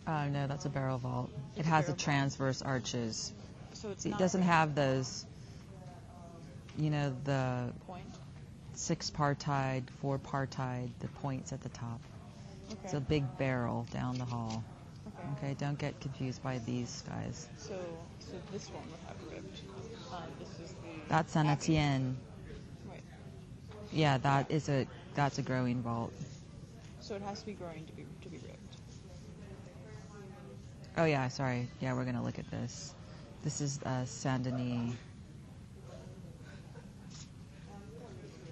No, that's a barrel vault. It has the transverse arches. So it's It not doesn't like have those, the point. 6-partite, 4-partite, the points at the top. Okay. It's a big barrel down the hall. Okay. Okay, don't get confused by these guys. So this one would have ribbed. This is the. That's Saint Etienne. Right. Yeah, that's a growing vault. So it has to be growing to be ribbed. Oh yeah, sorry. Yeah, we're gonna look at this. This is Saint Denis.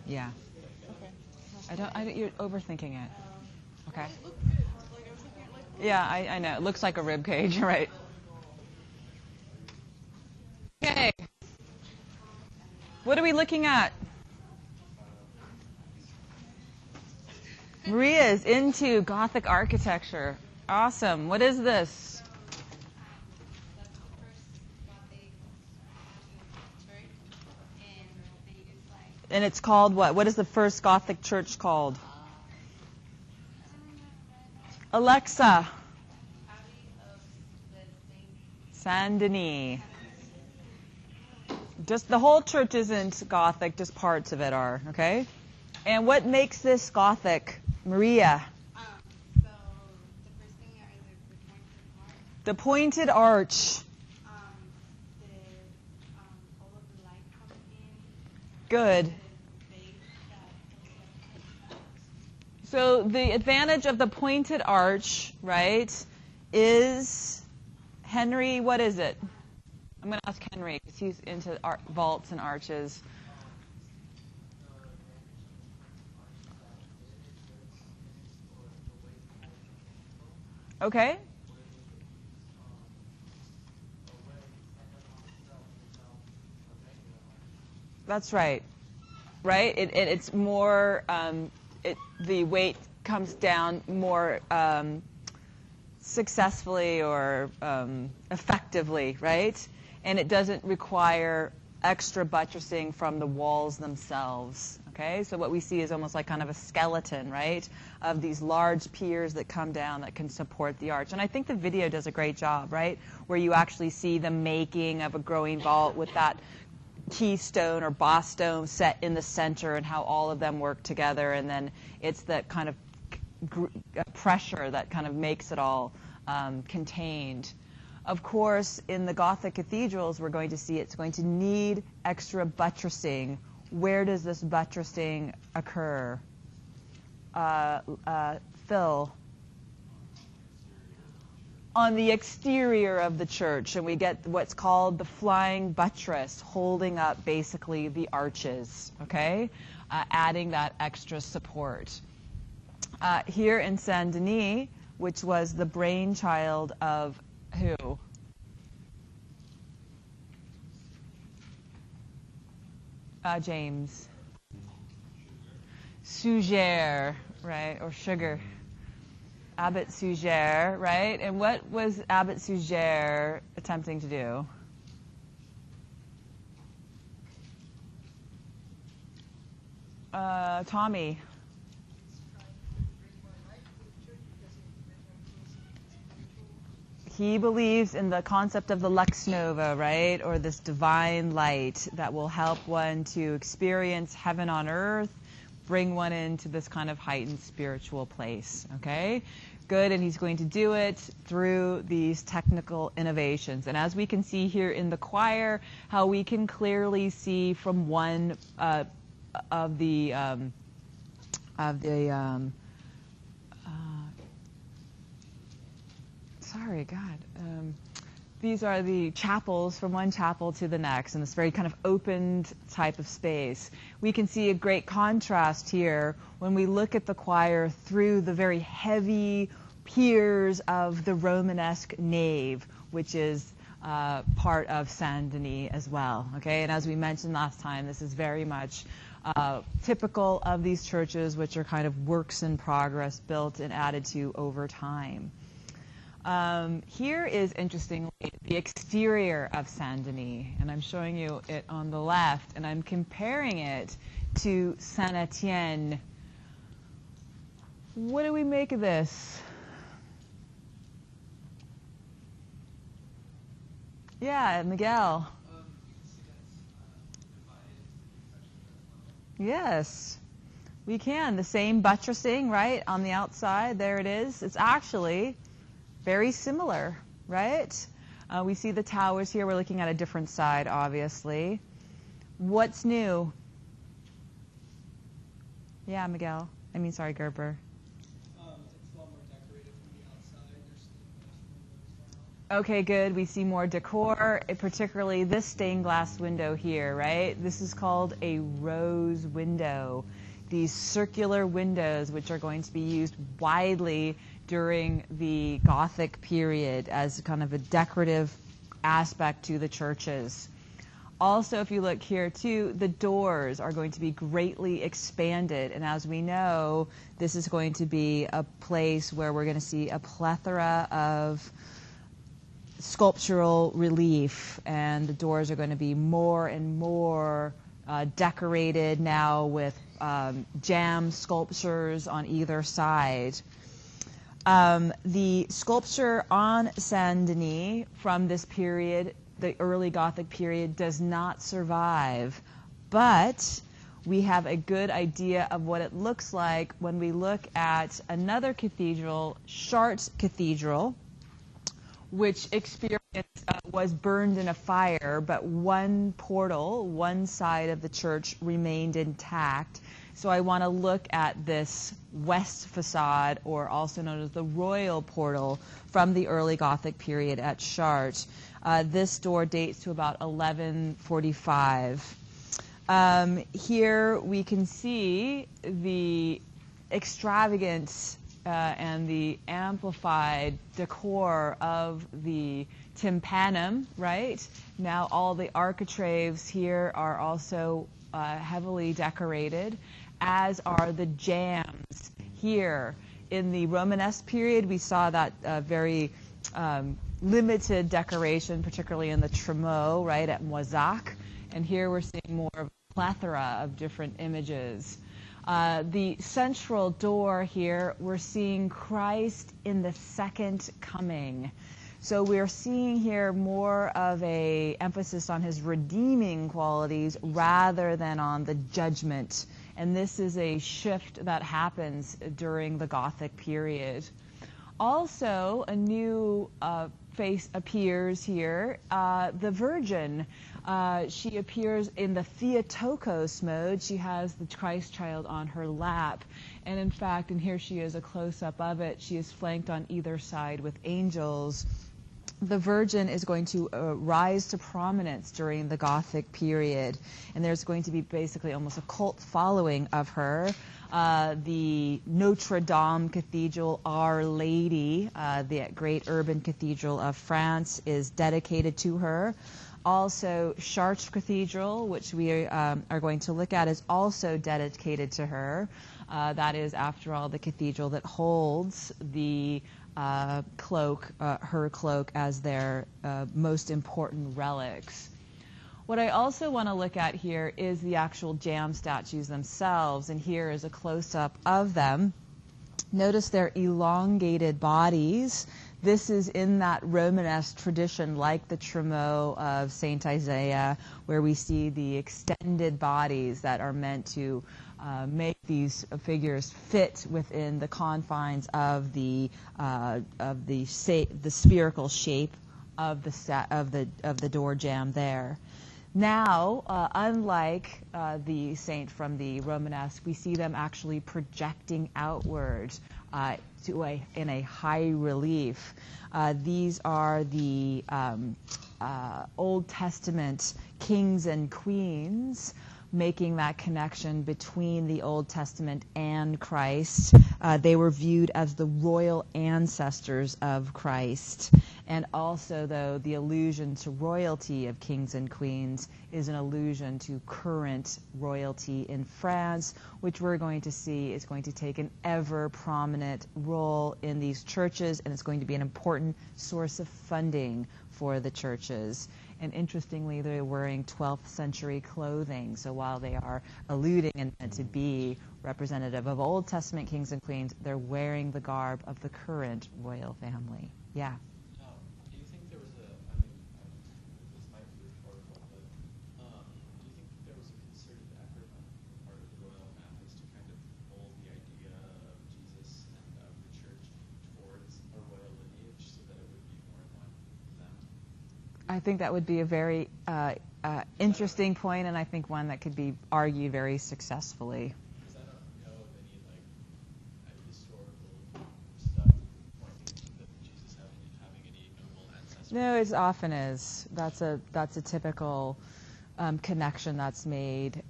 Yeah. Okay. You're overthinking it. Okay. It looked good. Like I was looking at like. Yeah, I know. It looks like a rib cage, right? Okay. What are we looking at? Maria is into Gothic architecture. Awesome. What is this? And it's called what? What is the first Gothic church called? Alexa. Saint Denis. Just the whole church isn't Gothic, just parts of it are, okay? And what makes this Gothic, Maria? So the first thing are the pointed arch. The pointed arch. All of the light coming in. Good. The base that So the advantage of the pointed arch, right, is, Henry, what is it? I'm going to ask Henry because he's into vaults and arches. Okay. That's right. Right? It's more, the weight comes down more successfully or effectively, right? And it doesn't require extra buttressing from the walls themselves, okay? So what we see is almost like kind of a skeleton, right, of these large piers that come down that can support the arch. And I think the video does a great job, right, where you actually see the making of a growing vault with that keystone or boss stone set in the center and how all of them work together. And then it's that kind of pressure that kind of makes it all contained. Of course, in the Gothic cathedrals, we're going to see it's going to need extra buttressing. Where does this buttressing occur? Phil? On the exterior of the church, and we get what's called the flying buttress, holding up basically the arches, okay? Adding that extra support. Here in Saint Denis, which was the brainchild of who? James. Suger, right? Or Sugar. Abbot Suger, right? And what was Abbot Suger attempting to do? Tommy. He believes in the concept of the lux nova, right? Or this divine light that will help one to experience heaven on earth, bring one into this kind of heightened spiritual place, okay? Good, and he's going to do it through these technical innovations. And as we can see here in the choir, how we can clearly see from one of the sorry, God. These are the chapels from one chapel to the next in this very kind of opened type of space. We can see a great contrast here when we look at the choir through the very heavy piers of the Romanesque nave, which is part of Saint Denis as well. Okay, and as we mentioned last time, this is very much typical of these churches, which are kind of works in progress, built and added to over time. Here is, interestingly, the exterior of Saint Denis, and I'm showing you it on the left, and I'm comparing it to Saint Etienne. What do we make of this? Yeah, Miguel. Yes, we can. The same buttressing, right, on the outside. There it is. It's actually very similar, right? We see the towers here. We're looking at a different side, obviously. What's new? Yeah, Miguel. Sorry, Gerber. It's a lot more decorated from the outside. There's stained glass windows now. Okay, good. We see more decor, particularly this stained glass window here, right? This is called a rose window. These circular windows, which are going to be used widely during the Gothic period as kind of a decorative aspect to the churches. Also, if you look here too, the doors are going to be greatly expanded. And as we know, this is going to be a place where we're going to see a plethora of sculptural relief. And the doors are going to be more and more decorated now with jam sculptures on either side. The sculpture on Saint Denis from this period, the early Gothic period, does not survive, but we have a good idea of what it looks like when we look at another cathedral, Chartres Cathedral, which was burned in a fire, but one portal, one side of the church remained intact. So I want to look at this west facade, or also known as the Royal Portal, from the early Gothic period at Chartres. This door dates to about 1145. Here we can see the extravagance and the amplified decor of the tympanum, right? Now all the architraves here are also heavily decorated, as are the jambs here. In the Romanesque period, we saw that very limited decoration, particularly in the Tremeau, right, at Moissac. And here we're seeing more of a plethora of different images. The central door here, we're seeing Christ in the second coming. So we're seeing here more of a emphasis on his redeeming qualities rather than on the judgment. And this is a shift that happens during the Gothic period. Also, a new face appears here, the Virgin. She appears in the Theotokos mode. She has the Christ child on her lap. And in fact, and here she is, a close-up of it, she is flanked on either side with angels. The Virgin is going to rise to prominence during the Gothic period, and there's going to be basically almost a cult following of her. The Notre Dame Cathedral, Our Lady, the great urban cathedral of France, is dedicated to her. Also, Chartres Cathedral, which we are going to look at, is also dedicated to her. That is, after all, the cathedral that holds the cloak, her cloak, as their most important relics. What I also want to look at here is the actual jam statues themselves, and here is a close-up of them. Notice their elongated bodies. This is in that Romanesque tradition, like the Tremeau of Saint Isaiah, where we see the extended bodies that are meant to make these figures fit within the confines of the spherical shape of the door jamb there. Now, unlike the saint from the Romanesque, we see them actually projecting outward in a high relief. These are the Old Testament kings and queens, making that connection between the Old Testament and Christ. They were viewed as the royal ancestors of Christ. And also, though, the allusion to royalty of kings and queens is an allusion to current royalty in France, which we're going to see is going to take an ever prominent role in these churches, and it's going to be an important source of funding for the churches. And interestingly, they're wearing 12th century clothing. So while they are alluding and meant to be representative of Old Testament kings and queens, they're wearing the garb of the current royal family. Yeah. Do you think there was I think that would be a very interesting point, and I think one that could be argued very successfully. Because I don't know of any historical stuff pointing that Jesus having any noble ancestors. No, it often is. That's a typical connection that's made,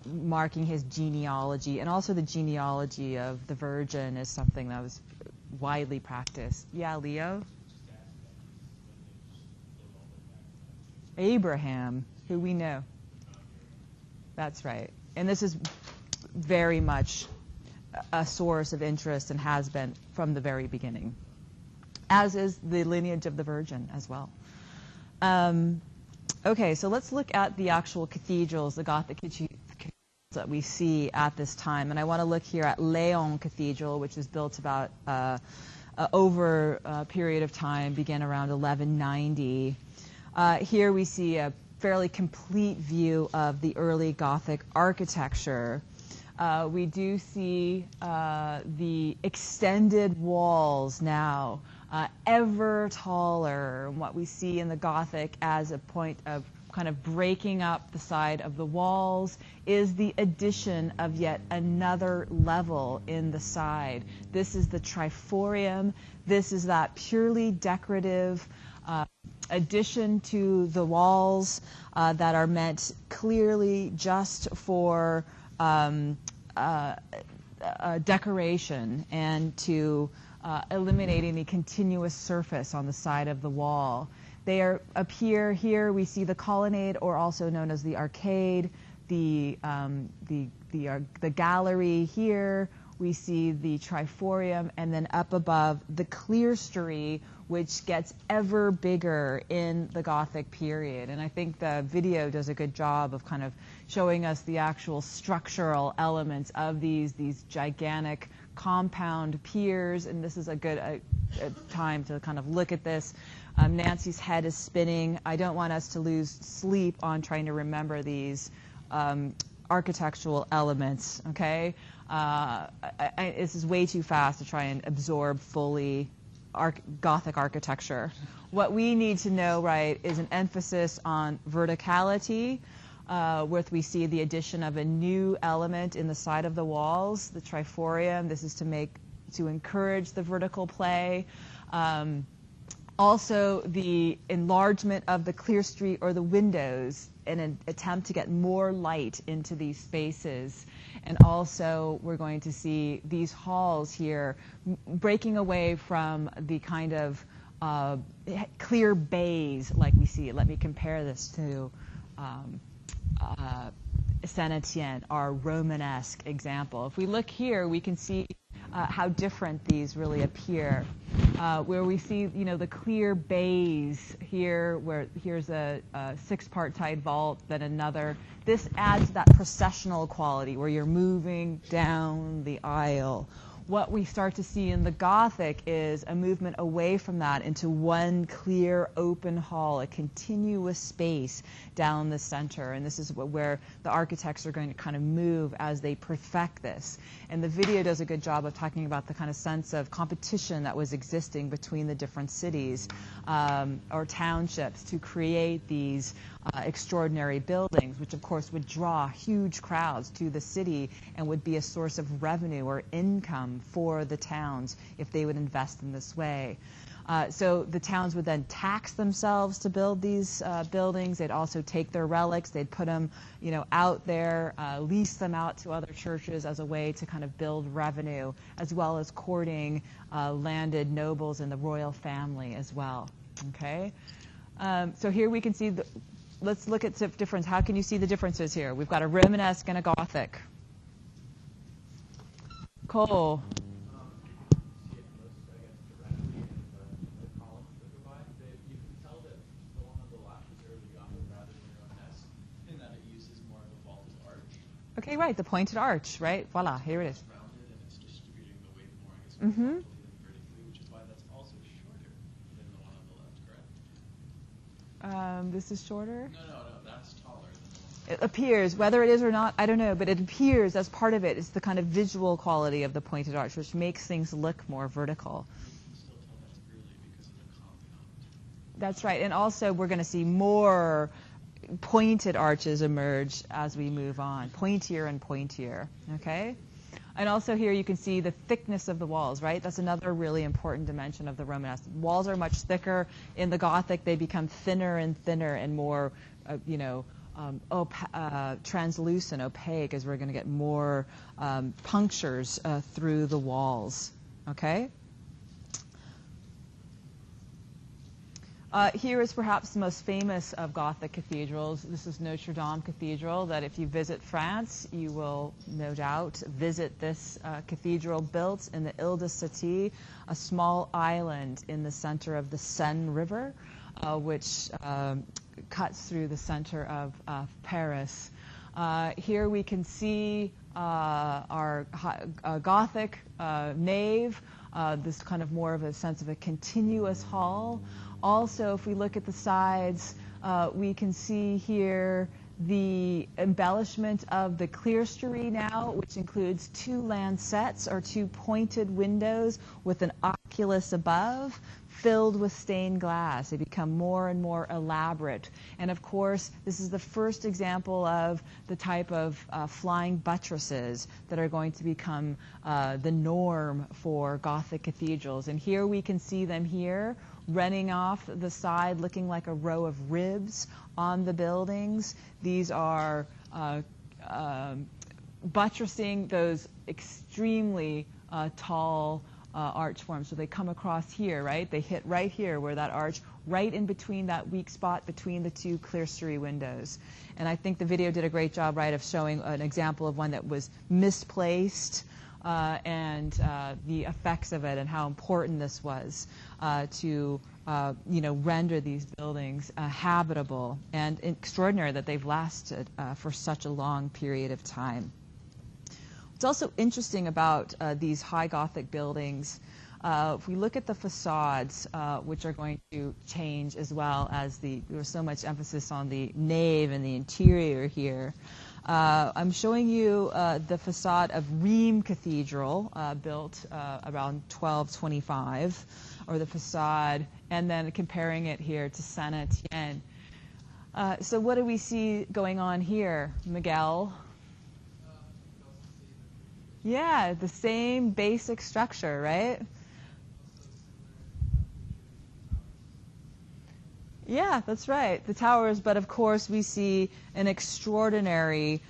marking his genealogy, and also the genealogy of the Virgin is something that was widely practiced. Yeah, Leo? Abraham, who we know. That's right. And this is very much a source of interest and has been from the very beginning, as is the lineage of the Virgin as well. Okay, so let's look at the actual cathedrals, the Gothic cathedrals that we see at this time. And I want to look here at Leon Cathedral, which was built about over a period of time, began around 1190. Here we see a fairly complete view of the early Gothic architecture. We do see the extended walls now, ever taller. What we see in the Gothic as a point of kind of breaking up the side of the walls is the addition of yet another level in the side. This is the triforium. This is that purely decorative addition to the walls that are meant clearly just for decoration and to eliminating the continuous surface on the side of the wall. They appear here. We see the colonnade, or also known as the arcade, the gallery here. We see the triforium, and then up above the clerestory, which gets ever bigger in the Gothic period. And I think the video does a good job of kind of showing us the actual structural elements of these gigantic compound piers. And this is a good time to kind of look at this. Nancy's head is spinning. I don't want us to lose sleep on trying to remember these architectural elements, okay? This is way too fast to try and absorb fully Gothic architecture. What we need to know, right, is an emphasis on verticality, where we see the addition of a new element in the side of the walls, the triforium. This is to encourage the vertical play. Also, the enlargement of the clerestory or the windows in an attempt to get more light into these spaces. And also, we're going to see these halls here breaking away from the kind of clear bays like we see. Let me compare this to Saint-Étienne, our Romanesque example. If we look here, we can see how different these really appear. Where we see, the clear bays here, where here's a six-part-tide vault, then another. This adds that processional quality where you're moving down the aisle. What we start to see in the Gothic is a movement away from that into one clear, open hall, a continuous space down the center. And this is where the architects are going to kind of move as they perfect this. And the video does a good job of talking about the kind of sense of competition that was existing between the different cities or townships to create these extraordinary buildings, which of course would draw huge crowds to the city and would be a source of revenue or income for the towns if they would invest in this way. So the towns would then tax themselves to build these buildings. They'd also take their relics. They'd put them, out there, lease them out to other churches as a way to kind of build revenue, as well as courting landed nobles in the royal family as well. Okay. So here we can see let's look at the difference. How can you see the differences here? We've got a Romanesque and a Gothic. Cole. Okay, right, the pointed arch, right? Voila, here it is. Rounded and it's distributing the weight more, I guess, horizontally than vertically, which is why that's also shorter than the one on the left, correct? This is shorter? No, that's taller than the one. It appears, whether it is or not, I don't know, but it appears as part of it is the kind of visual quality of the pointed arch, which makes things look more vertical. You can still tell that's early because of the compound. That's right. And also we're going to see more pointed arches emerge as we move on, pointier and pointier, okay? And also here you can see the thickness of the walls, right? That's another really important dimension of the Romanesque. Walls are much thicker. In the Gothic, they become thinner and thinner and more, translucent, opaque, as we're going to get more punctures through the walls, okay? Here is perhaps the most famous of Gothic cathedrals. This is Notre Dame Cathedral, that if you visit France, you will no doubt visit this cathedral built in the Ile-de-Cétis, a small island in the center of the Seine River, which cuts through the center of Paris. Here we can see our Gothic nave, this kind of more of a sense of a continuous hall. Also, if we look at the sides, we can see here the embellishment of the clerestory now, which includes 2 lancets or 2 pointed windows with an oculus above, filled with stained glass. They become more and more elaborate. And of course, this is the first example of the type of flying buttresses that are going to become the norm for Gothic cathedrals. And here we can see them here, running off the side, looking like a row of ribs on the buildings. These are buttressing those extremely tall arch forms. So they come across here, right? They hit right here where that arch, right in between that weak spot between the 2 clerestory windows. And I think the video did a great job, right, of showing an example of one that was misplaced and the effects of it and how important this was to render these buildings habitable, and extraordinary that they've lasted for such a long period of time. What's also interesting about these high Gothic buildings, if we look at the facades, which are going to change as well as there was so much emphasis on the nave and the interior here. I'm showing you the facade of Rheims Cathedral, built around 1225, or the facade, and then comparing it here to Saint Etienne. So what do we see going on here, Miguel? Yeah, the same basic structure, right? Yeah, that's right. The towers, but of course we see an extraordinary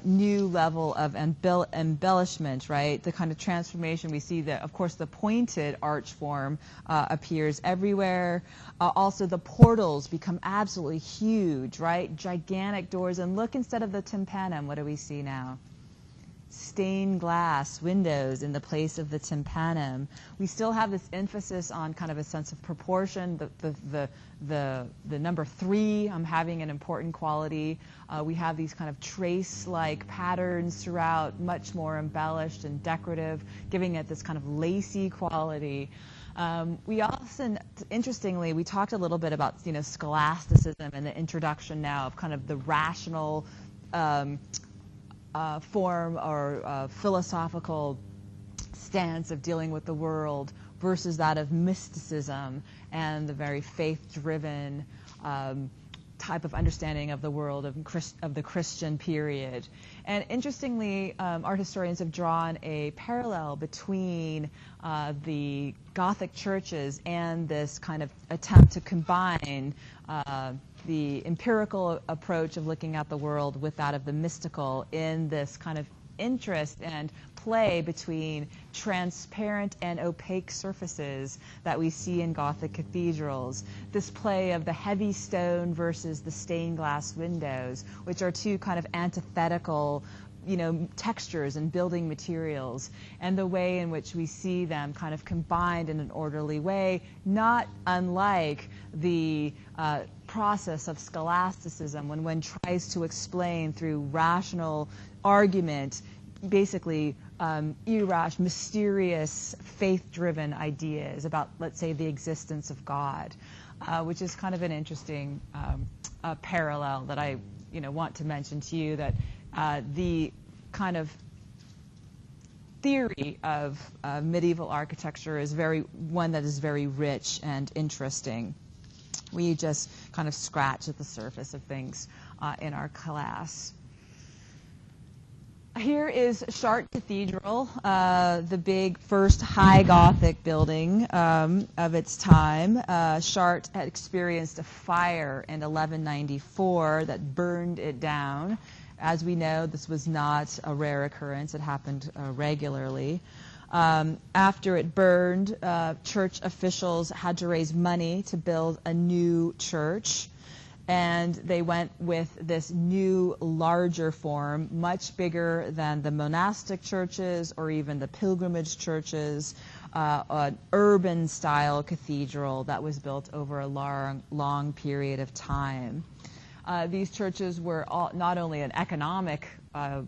new level of embellishment, right? The kind of transformation we see that, of course, the pointed arch form appears everywhere. Also, the portals become absolutely huge, right? Gigantic doors. And look, instead of the tympanum, what do we see now? Stained glass windows in the place of the tympanum. We still have this emphasis on kind of a sense of proportion. The number 3 having an important quality. We have these kind of trace-like patterns throughout, much more embellished and decorative, giving it this kind of lacy quality. We often, interestingly, we talked a little bit about scholasticism and the introduction now of kind of the rational form or philosophical stance of dealing with the world versus that of mysticism and the very faith-driven type of understanding of the world of the Christian period. And interestingly, art historians have drawn a parallel between the Gothic churches and this kind of attempt to combine the empirical approach of looking at the world with that of the mystical in this kind of interest and play between transparent and opaque surfaces that we see in Gothic cathedrals. This play of the heavy stone versus the stained glass windows, which are 2 kind of antithetical textures and building materials, and the way in which we see them kind of combined in an orderly way, not unlike the process of scholasticism when one tries to explain through rational argument basically mysterious, faith-driven ideas about, let's say, the existence of God, which is kind of an interesting parallel that I want to mention to you, that the kind of theory of medieval architecture is one that is very rich and interesting. We just kind of scratch at the surface of things in our class. Here is Chartres Cathedral, the big first high Gothic building of its time. Chartres had experienced a fire in 1194 that burned it down. As we know, this was not a rare occurrence. It happened regularly. After it burned, church officials had to raise money to build a new church. And they went with this new, larger form, much bigger than the monastic churches or even the pilgrimage churches, an urban-style cathedral that was built over a long period of time. These churches were not only an economic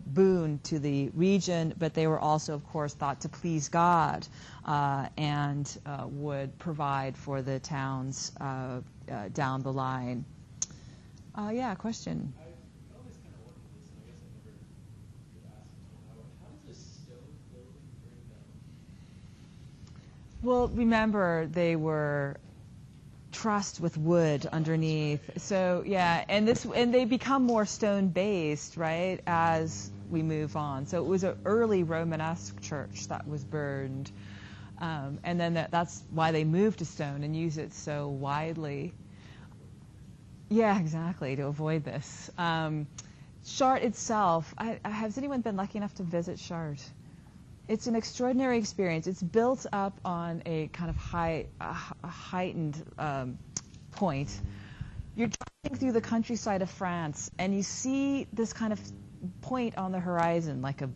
boon to the region, but they were also, of course, thought to please God and would provide for the towns down the line. Yeah, question. I've always kind of wondered this, and I guess I never could ask until now. How does a stone building burn down? Well, remember, they were trussed with wood underneath. So, yeah, and they become more stone-based, right, as we move on. So it was an early Romanesque church that was burned. And then that's why they moved to stone and use it so widely. Yeah, exactly, to avoid this. Chartres itself, has anyone been lucky enough to visit Chartres? It's an extraordinary experience. It's built up on a kind of heightened point. You're driving through the countryside of France, and you see this kind of point on the horizon, like a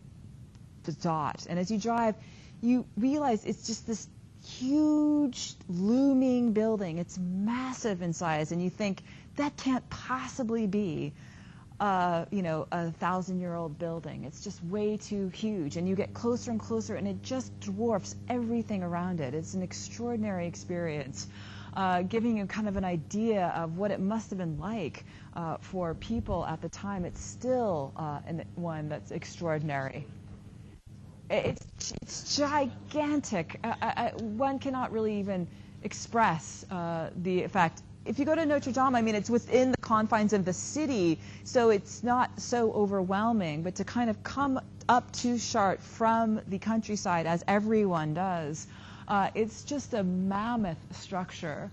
dot. And as you drive, you realize it's just this huge, looming building. It's massive in size, and you think, that can't possibly be, a 1,000-year-old building. It's just way too huge. And you get closer and closer, and it just dwarfs everything around it. It's an extraordinary experience, giving you kind of an idea of what it must have been like for people at the time. It's still one that's extraordinary. It's gigantic. One cannot really even express the effect. If you go to Notre Dame, I mean, it's within the confines of the city, so it's not so overwhelming. But to kind of come up to Chartres from the countryside, as everyone does, it's just a mammoth structure.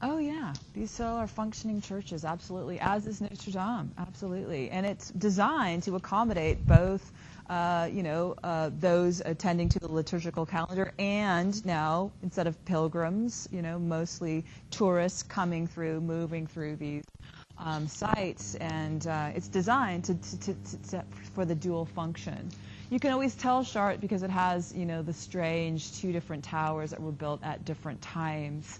Oh, yeah. These still are functioning churches, absolutely, as is Notre Dame, absolutely. And it's designed to accommodate both those attending to the liturgical calendar, and now, instead of pilgrims, mostly tourists coming through, moving through these sites, and it's designed for the dual function. You can always tell Chartres because it has, the strange two different towers that were built at different times.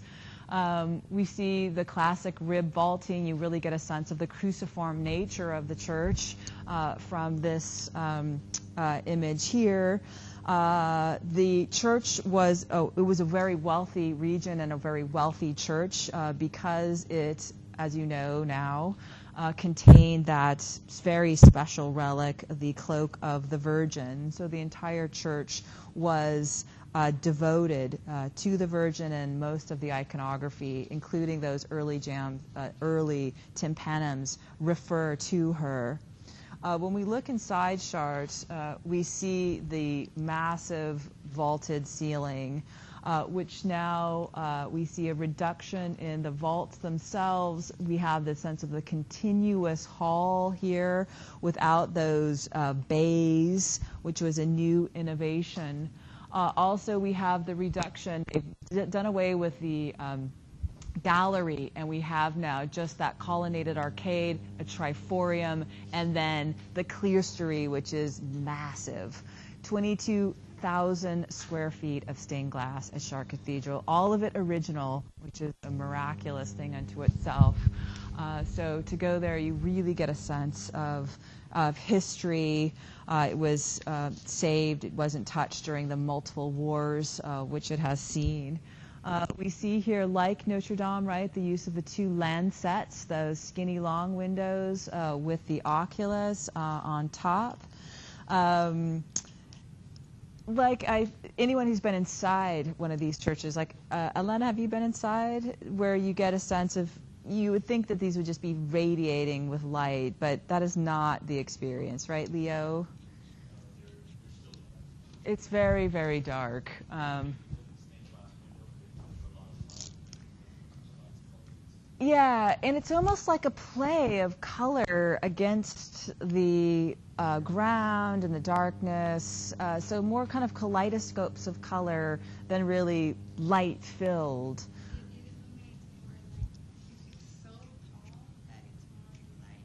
We see the classic rib vaulting. You really get a sense of the cruciform nature of the church from this image here. The church was a very wealthy region and a very wealthy church because it, as you know now, contained that very special relic, the cloak of the Virgin. So the entire church was devoted to the Virgin, and most of the iconography, including those early tympanums, refer to her. When we look inside Chartres, we see the massive vaulted ceiling, which now we see a reduction in the vaults themselves. We have the sense of the continuous hall here without those bays, which was a new innovation. Also, we have the reduction. They've done away with the gallery, and we have now just that colonnaded arcade, a triforium, and then the clerestory, which is massive. 22,000 square feet of stained glass at Chartres Cathedral, all of it original, which is a miraculous thing unto itself. So to go there, you really get a sense of history. It was saved. It wasn't touched during the multiple wars which it has seen. We see here, like Notre Dame, right, the use of the two lancets, those skinny long windows with the oculus on top. like anyone who's been inside one of these churches, like Elena, have you been inside where you get a sense of, you would think that these would just be radiating with light, but that is not the experience, right, Leo? It's very, very dark. Yeah, and it's almost like a play of color against the ground and the darkness. So more kind of kaleidoscopes of color than really light-filled. So tall that it's more light,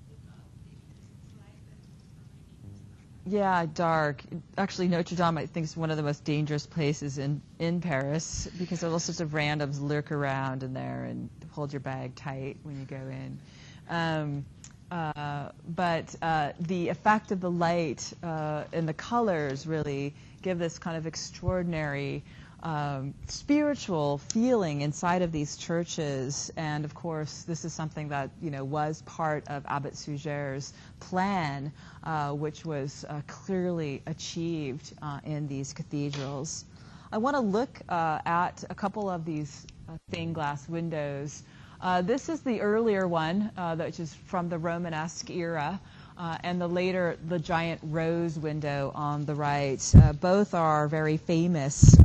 look up because it's light, but Yeah, dark. Actually, Notre Dame, I think, is one of the most dangerous places in Paris because all sorts of randoms lurk around in there and hold your bag tight when you go in. But the effect of the light and the colors really give this kind of extraordinary spiritual feeling inside of these churches. And of course, this is something that was part of Abbot Suger's plan, which was clearly achieved in these cathedrals. I want to look at a couple of these stained glass windows. This is the earlier one, which is from the Romanesque era, and the giant rose window on the right. Both are very famous.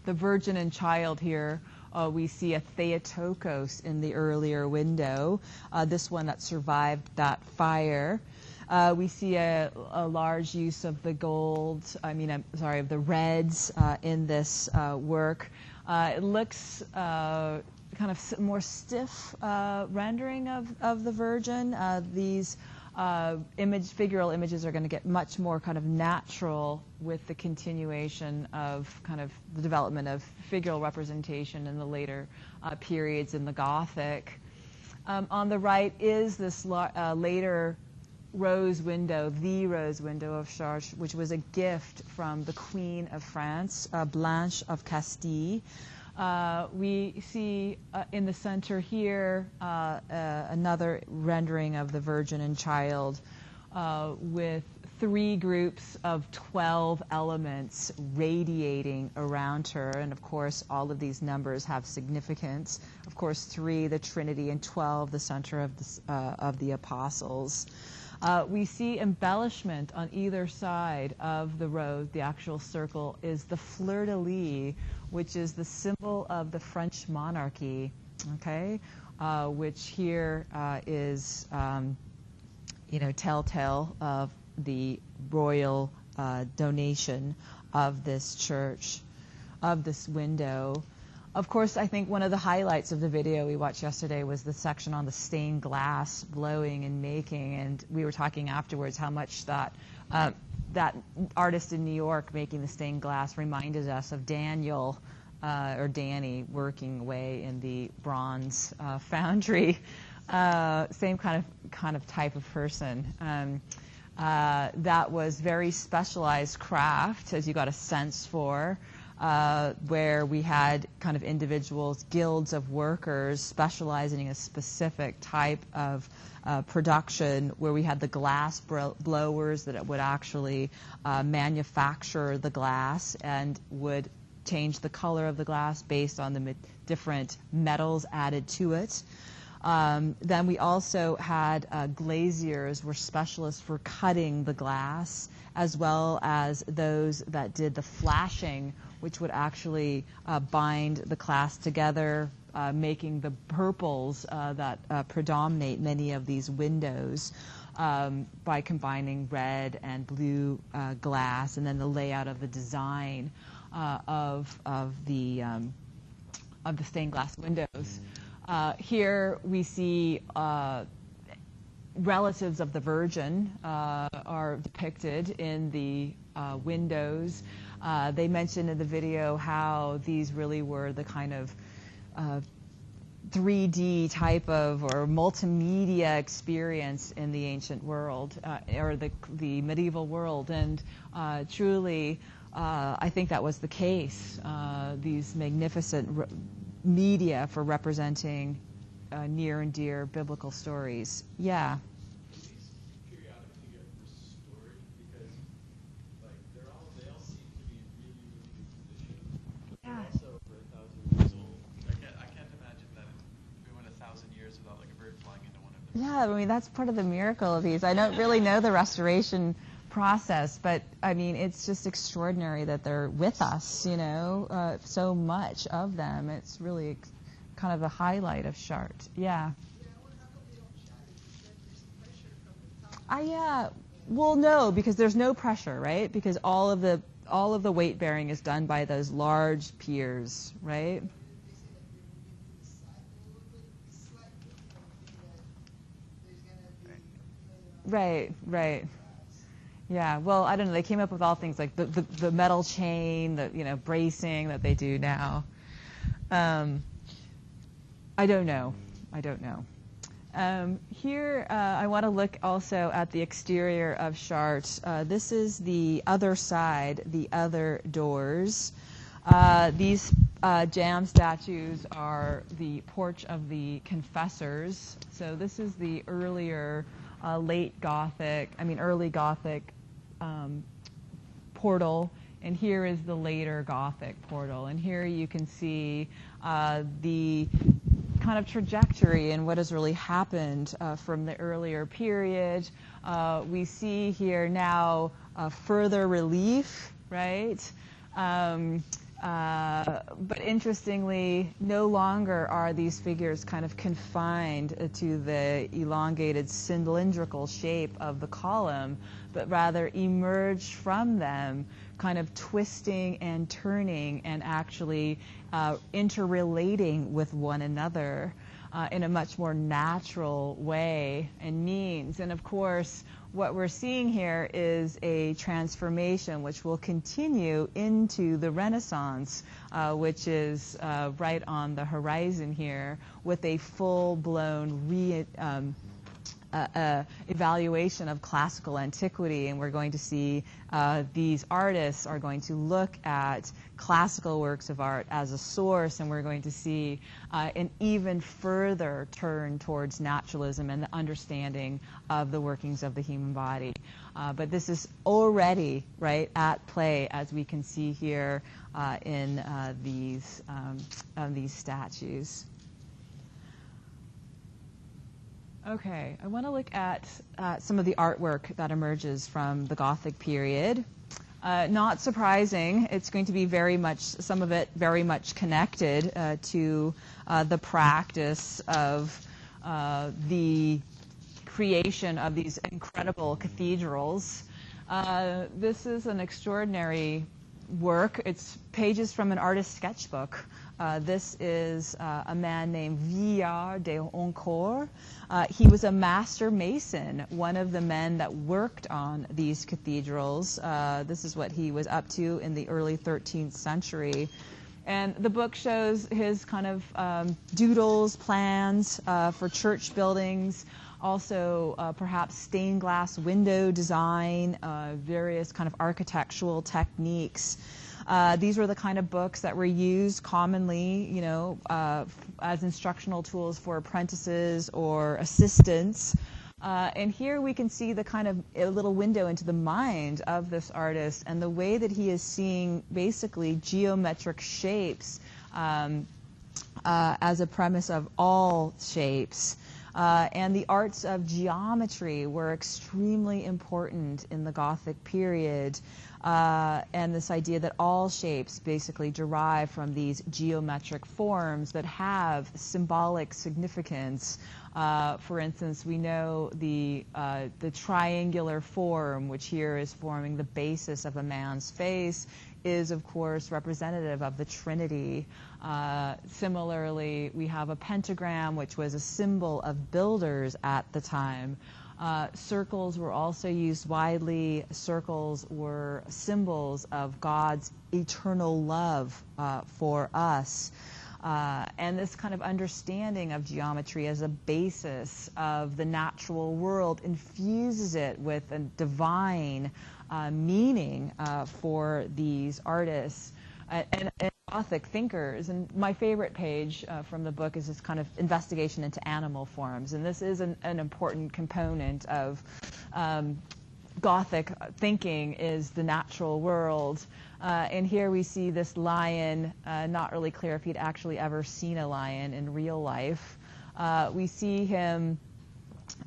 The Virgin and Child here, we see a Theotokos in the earlier window, this one that survived that fire. We see a large use of the of the reds in this work. It looks kind of more stiff rendering of the Virgin. These figural images are going to get much more kind of natural with the continuation of kind of the development of figural representation in the later periods in the Gothic. On the right is this later rose window, the rose window of Chartres, which was a gift from the Queen of France, Blanche of Castile. We see in the center here another rendering of the Virgin and Child with 3 groups of 12 elements radiating around her. And of course, all of these numbers have significance. Of course, 3, the Trinity, and 12, the center of the apostles. We see embellishment on either side of the rose. The actual circle is the fleur-de-lis, which is the symbol of the French monarchy, okay? Which here is, telltale of the royal donation of this church, of this window. Of course, I think one of the highlights of the video we watched yesterday was the section on the stained glass blowing and making, and we were talking afterwards how much that artist in New York making the stained glass reminded us of Daniel or Danny working away in the bronze foundry. Same kind of type of person. That was very specialized craft, as you got a sense for. Where we had kind of individuals, guilds of workers specializing in a specific type of production, where we had the glass blowers that would actually manufacture the glass and would change the color of the glass based on the different metals added to it. Then we also had glaziers, were specialists for cutting the glass, as well as those that did the flashing, which would actually bind the glass together, making the purples that predominate many of these windows by combining red and blue glass, and then the layout of the design of the stained glass windows. Here we see relatives of the Virgin are depicted in the windows. They mentioned in the video how these really were the kind of 3D type of or multimedia experience in the ancient world or the medieval world, and truly I think that was the case. These magnificent media for representing near and dear biblical stories. Yeah. These periodically get restored because Yeah, I mean, that's part of the miracle of these. I don't really know the restoration process, but I mean, it's just extraordinary that they're with us, so much of them. It's really kind of a highlight of Chartres. Yeah. Well, no, because there's no pressure, right? Because all of the weight bearing is done by those large piers, right? Right. Yeah, well, I don't know. They came up with all things like the metal chain, the bracing that they do now. I don't know. Here, I want to look also at the exterior of Chartres. This is the other side, the other doors. These jam statues are the porch of the confessors. So this is the early Gothic portal, and here is the later Gothic portal. And here you can see the kind of trajectory and what has really happened from the earlier period. We see here now further relief, right? But interestingly, no longer are these figures kind of confined to the elongated cylindrical shape of the column, but rather emerge from them, kind of twisting and turning and actually interrelating with one another in a much more natural way and means. And of course, what we're seeing here is a transformation which will continue into the Renaissance, which is right on the horizon here, with a full-blown evaluation of classical antiquity. And we're going to see these artists are going to look at classical works of art as a source, and we're going to see an even further turn towards naturalism and the understanding of the workings of the human body. But this is already at play, as we can see here in these statues. Okay, I want to look at some of the artwork that emerges from the Gothic period. Not surprising, it's going to be some of it very much connected to the practice of the creation of these incredible cathedrals. This is an extraordinary work. It's pages from an artist's sketchbook. This is a man named Villard de Honcourt. He was a master mason, one of the men that worked on these cathedrals. This is what he was up to in the early 13th century. And the book shows his kind of doodles, plans for church buildings, also perhaps stained glass window design, various kind of architectural techniques. These were the kind of books that were used commonly, as instructional tools for apprentices or assistants. And here we can see the kind of a little window into the mind of this artist and the way that he is seeing basically geometric shapes as a premise of all shapes. And the arts of geometry were extremely important in the Gothic period. And this idea that all shapes basically derive from these geometric forms that have symbolic significance. For instance, we know the triangular form, which here is forming the basis of a man's face, is of course representative of the Trinity. Similarly, we have a pentagram, which was a symbol of builders at the time. Circles were also used widely. Circles were symbols of God's eternal love for us. And this kind of understanding of geometry as a basis of the natural world infuses it with a divine meaning for these artists and Gothic thinkers. And my favorite page from the book is this kind of investigation into animal forms. And this is an important component of Gothic thinking, is the natural world. And here we see this lion, not really clear if he'd actually ever seen a lion in real life. We see him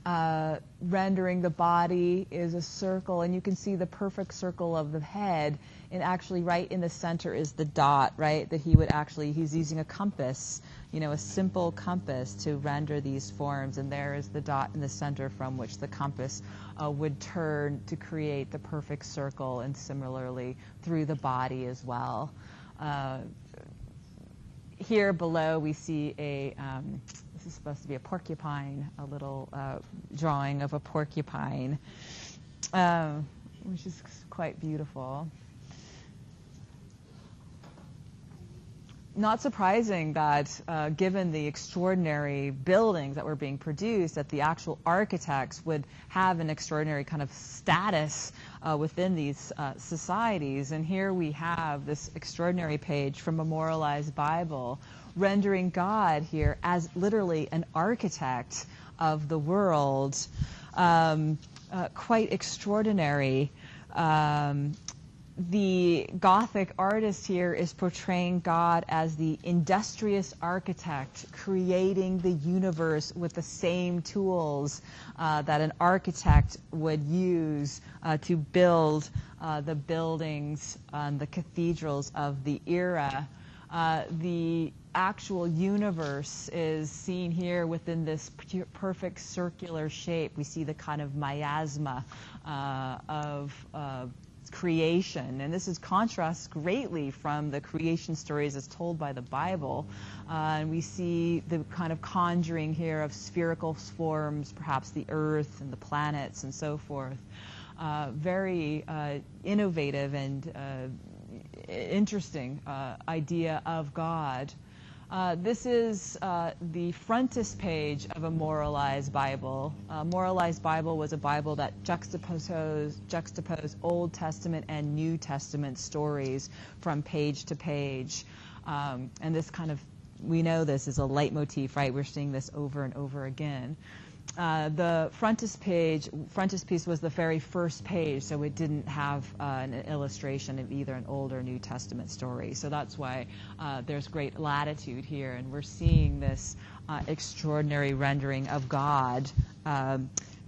rendering the body is a circle, and you can see the perfect circle of the head, and actually right in the center is the dot, right, that he's using a compass, a simple compass to render these forms, and there is the dot in the center from which the compass would turn to create the perfect circle, and similarly through the body as well. Here below we see this is supposed to be a porcupine, a little drawing of a porcupine, which is quite beautiful. Not surprising that given the extraordinary buildings that were being produced, that the actual architects would have an extraordinary kind of status within these societies. And here we have this extraordinary page from Memorialized Bible rendering God here as literally an architect of the world. Quite extraordinary. The Gothic artist here is portraying God as the industrious architect, creating the universe with the same tools that an architect would use to build the buildings, the cathedrals of the era. The actual universe is seen here within this perfect circular shape. We see the kind of miasma of creation, and this is contrasts greatly from the creation stories as told by the Bible, and we see the kind of conjuring here of spherical forms, perhaps the earth and the planets and so forth. Very innovative and interesting idea of God. This is the frontispiece of a Moralized Bible. Moralized Bible was a Bible that juxtaposed Old Testament and New Testament stories from page to page. And this kind of, we know this is a leitmotif, right? We're seeing this over and over again. The frontispiece was the very first page, so it didn't have an illustration of either an Old or New Testament story. So that's why there's great latitude here, and we're seeing this extraordinary rendering of God,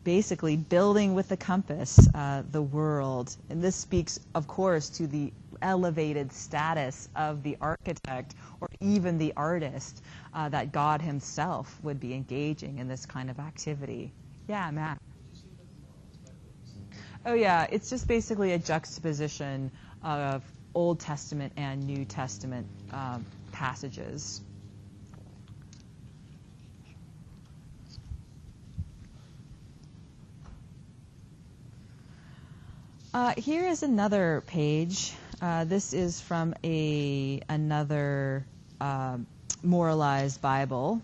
basically building with the compass the world. And this speaks, of course, to the elevated status of the architect or even the artist, that God himself would be engaging in this kind of activity. Yeah, Matt. Oh yeah, it's just basically a juxtaposition of Old Testament and New Testament passages. Here is another page. This is from another Moralized Bible.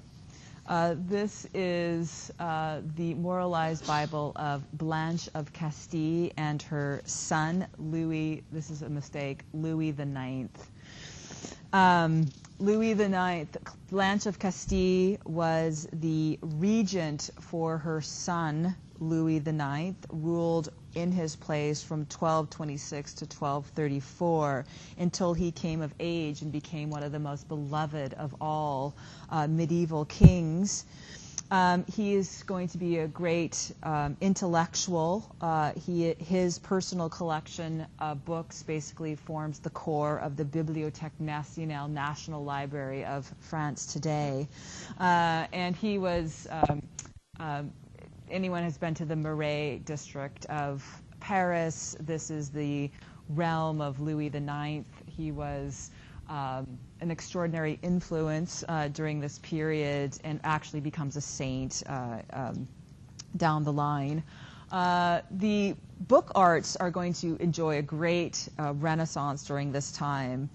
This is the Moralized Bible of Blanche of Castile and her son, Louis, this is a mistake, Louis IX. Louis IX, Blanche of Castile was the regent for her son, Louis IX, ruled in his place from 1226 to 1234 until he came of age and became one of the most beloved of all medieval kings. He is going to be a great intellectual. His personal collection of books basically forms the core of the Bibliothèque Nationale, National Library of France today. And he was, anyone has been to the Marais district of Paris. This is the realm of Louis IX. He was an extraordinary influence during this period and actually becomes a saint down the line. The book arts are going to enjoy a great renaissance during this time.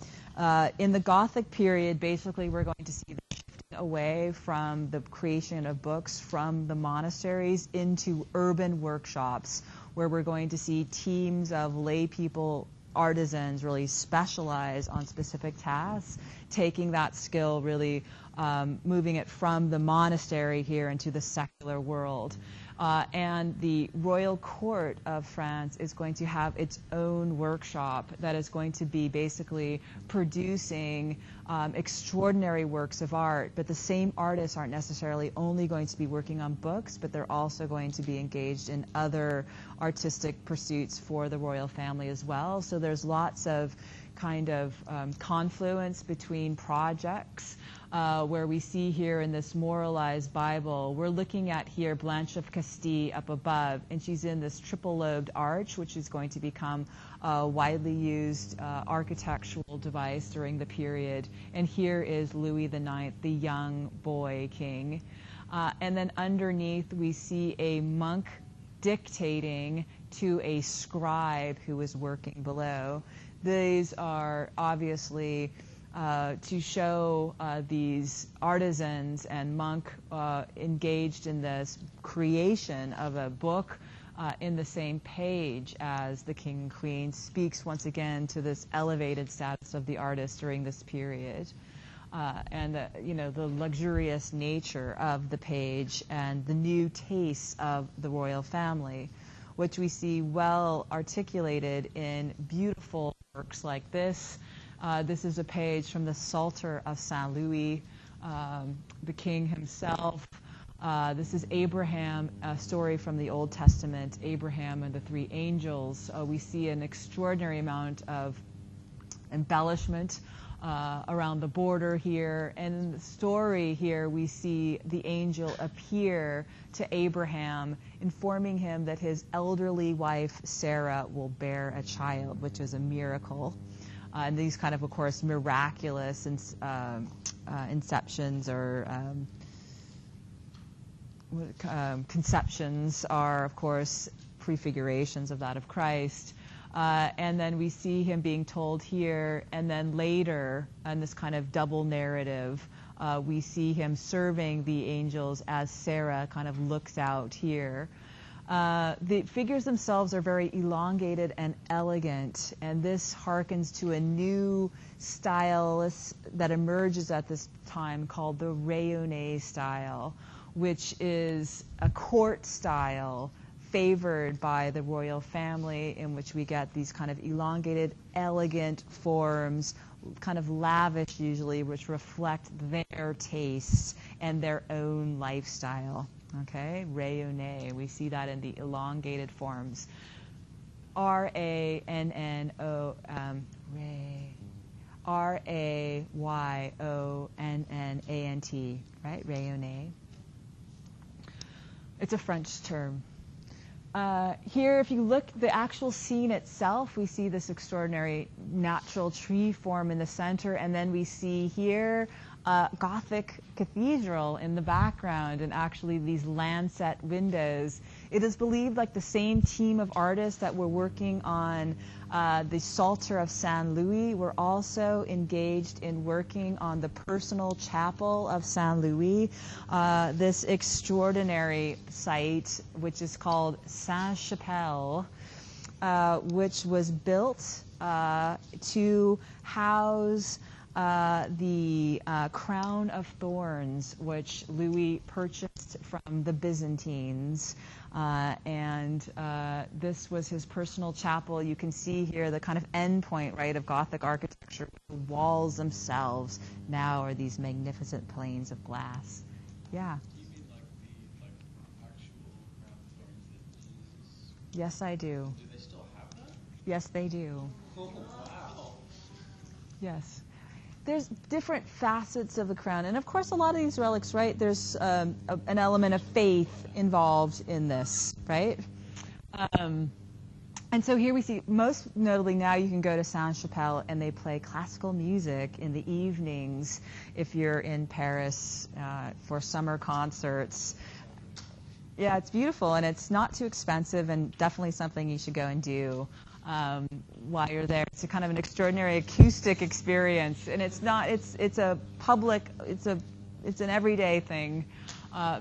In the Gothic period, basically we're going to see the shifting away from the creation of books from the monasteries into urban workshops, where we're going to see teams of lay people, artisans really specialize on specific tasks, taking that skill, really moving it from the monastery here into the secular world. And the royal court of France is going to have its own workshop that is going to be basically producing extraordinary works of art. But the same artists aren't necessarily only going to be working on books, but they're also going to be engaged in other artistic pursuits for the royal family as well. So there's lots of kind of confluence between projects where we see here in this Moralized Bible, we're looking at here Blanche of Castile up above, and she's in this triple-lobed arch, which is going to become a widely used architectural device during the period. And here is Louis IX, the young boy king. And then underneath we see a monk dictating to a scribe who is working below. These are obviously to show these artisans and monk engaged in this creation of a book in the same page as the king and queen, speaks once again to this elevated status of the artist during this period. And the luxurious nature of the page and the new tastes of the royal family, which we see well articulated in beautiful works like this. This is a page from the Psalter of Saint Louis, the king himself. This is Abraham, a story from the Old Testament, Abraham and the three angels. We see an extraordinary amount of embellishment around the border here. And in the story here, we see the angel appear to Abraham, informing him that his elderly wife, Sarah, will bear a child, which is a miracle. And these kind of course, miraculous inceptions or conceptions are, of course, prefigurations of that of Christ. And then we see him being told here, and then later, in this kind of double narrative, we see him serving the angels as Sarah kind of looks out here. The figures themselves are very elongated and elegant, and this harkens to a new style that emerges at this time called the Rayonnée style, which is a court style favored by the royal family, in which we get these kind of elongated, elegant forms, kind of lavish usually, which reflect their tastes and their own lifestyle. Okay, Rayonnée, we see that in the elongated forms. R-A-Y-O-N-N-A-N-T, right? Rayonnée. It's a French term. Here, if you look, the actual scene itself, we see this extraordinary natural tree form in the center, and then we see here Gothic cathedral in the background, and actually these lancet windows. It is believed like the same team of artists that were working on the Psalter of Saint Louis were also engaged in working on the personal chapel of Saint Louis, this extraordinary site, which is called Sainte-Chapelle, which was built to house the crown of thorns, which Louis purchased from the Byzantines. And this was his personal chapel. You can see here the kind of end point, right, of Gothic architecture. The walls themselves now are these magnificent planes of glass. Yeah. Do you mean like the actual crown of thorns that Jesus? Yes, I do. Do they still have that? Yes, they do. Oh, wow. Yes. There's different facets of the crown. And of course, a lot of these relics, right, there's an element of faith involved in this, right? And so here we see, most notably now you can go to Sainte-Chapelle and they play classical music in the evenings if you're in Paris for summer concerts. Yeah, it's beautiful and it's not too expensive and definitely something you should go and do. While you're there. It's a kind of an extraordinary acoustic experience, and it's not. It's a public. It's an everyday thing.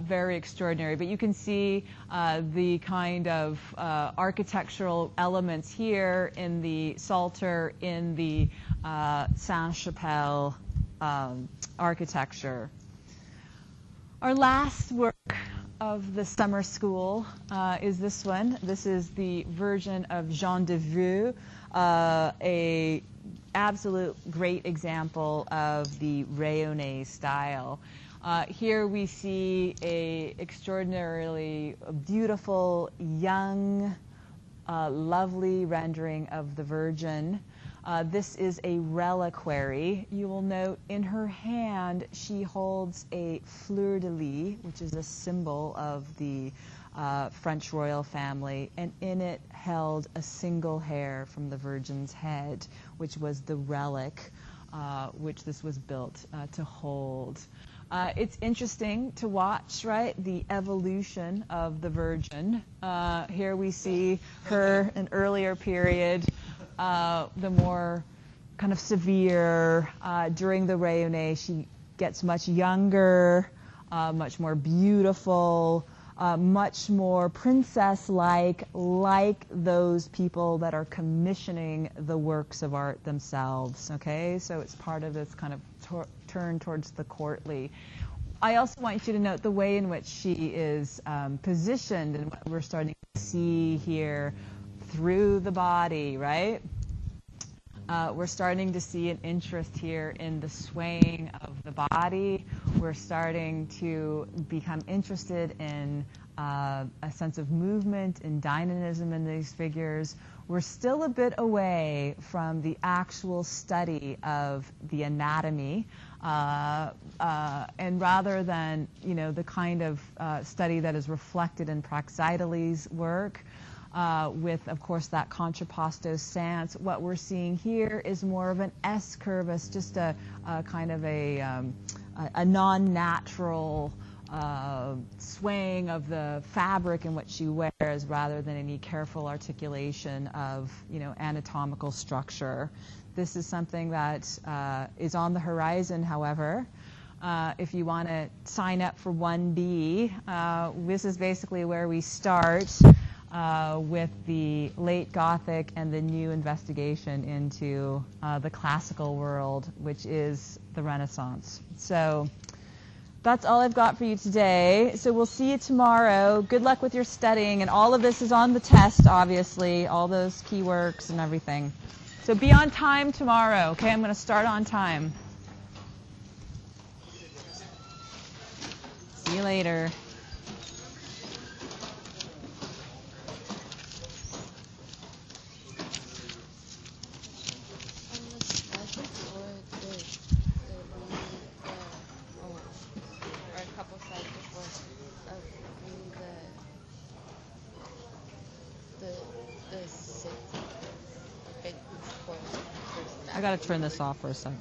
Very extraordinary. But you can see the kind of architectural elements here in the Psalter, in the Sainte-Chapelle architecture. Our last work of the summer school is this one. This is the version of Jean de Vieux, a absolute great example of the Rayonnée style. Here we see a extraordinarily beautiful, young, lovely rendering of the Virgin. This is a reliquary. You will note in her hand she holds a fleur-de-lis, which is a symbol of the French royal family, and in it held a single hair from the Virgin's head, which was the relic which this was built to hold. It's interesting to watch, right, the evolution of the Virgin. Here we see her in earlier period, the more kind of severe. During the Rayonnée, she gets much younger, much more beautiful, much more princess-like, like those people that are commissioning the works of art themselves, okay? So it's part of this kind of turn towards the courtly. I also want you to note the way in which she is positioned and what we're starting to see here through the body, right? We're starting to see an interest here in the swaying of the body. We're starting to become interested in a sense of movement and dynamism in these figures. We're still a bit away from the actual study of the anatomy, and rather than, you know, the kind of study that is reflected in Praxiteles' work, with, of course, that contrapposto stance. What we're seeing here is more of an S curvus, just a kind of a non-natural swaying of the fabric in which she wears, rather than any careful articulation of, you know, anatomical structure. This is something that is on the horizon, however. If you want to sign up for 1B, this is basically where we start. With the late Gothic and the new investigation into the classical world, which is the Renaissance. So that's all I've got for you today. So we'll see you tomorrow. Good luck with your studying, and all of this is on the test, obviously, all those key works and everything. So be on time tomorrow, okay? I'm going to start on time. See you later. I gotta turn this off for a second.